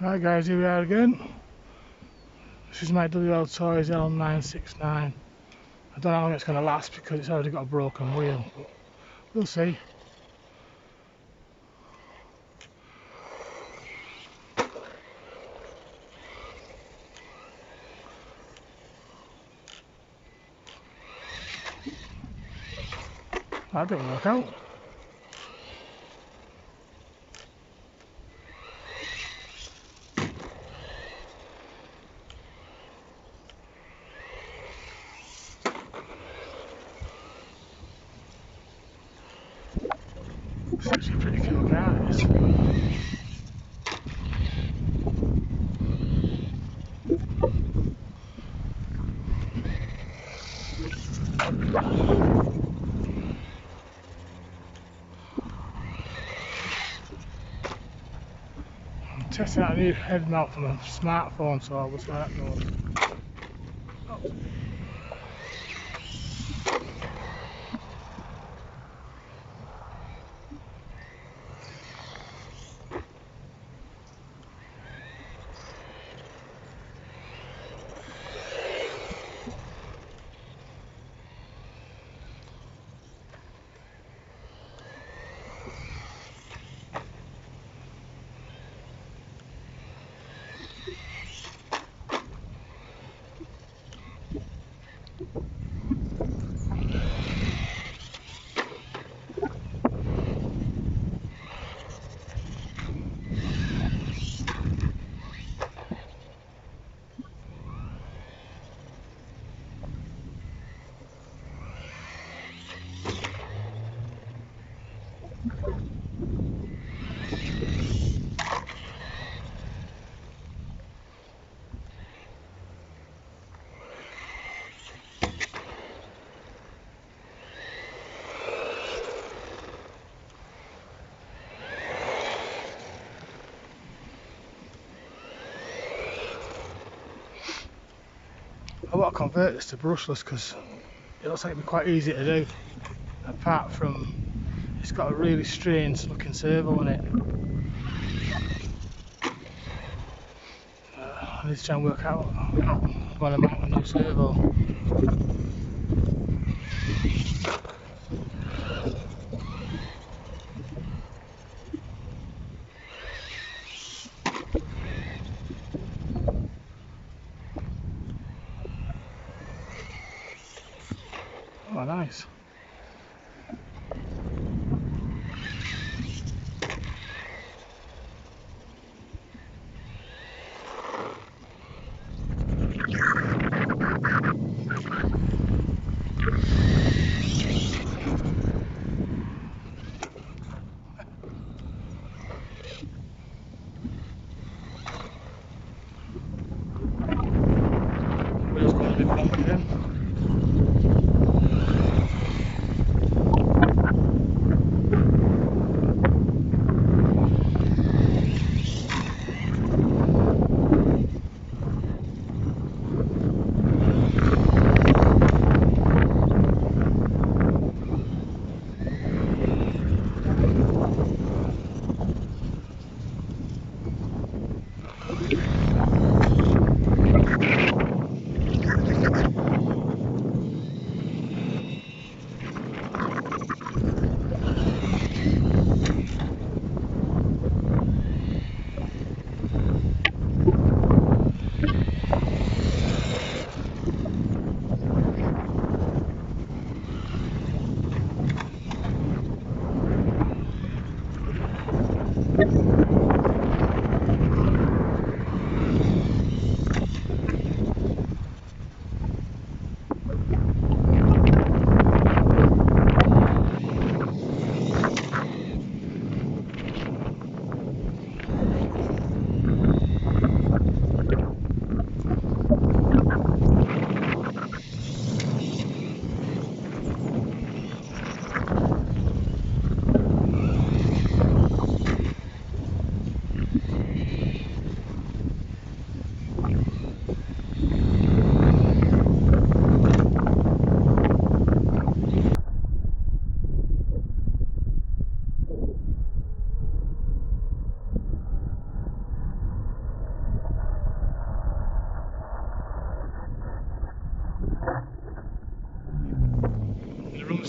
Right guys, here we are again. This is my Wltoys L969. I don't know how long it's going to last because it's already got a broken wheel, but we'll see. That didn't work out. It's actually a pretty cool car, this. I'm testing out a new head mount from a smartphone, so we'll see how that goes. I want to convert this to brushless because it looks like it'd be quite easy to do, apart from it's got a really strange looking servo on it. I need to try and work out when I mount a new servo. Oh, nice.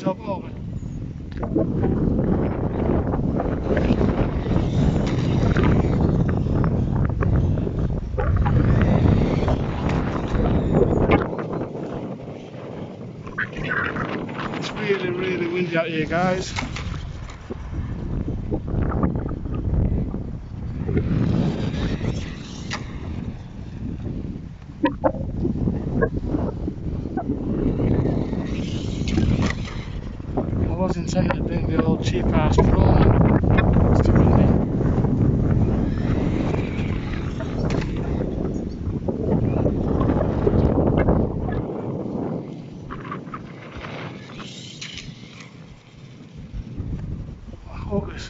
yourself over. It's really, really windy out here, guys. I was intending to bring the old cheap ass drone. It's too windy. I hope this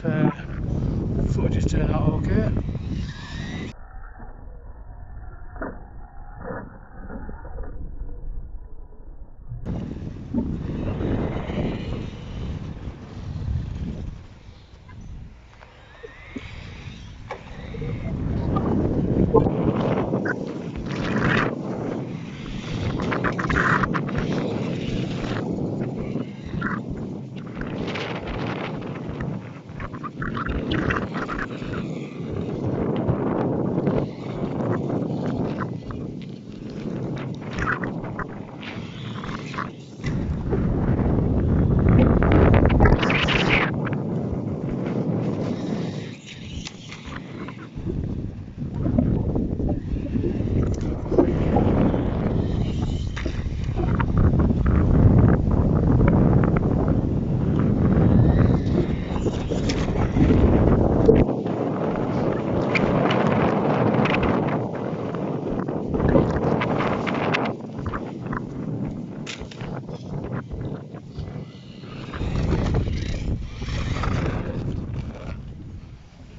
footage is turning out okay.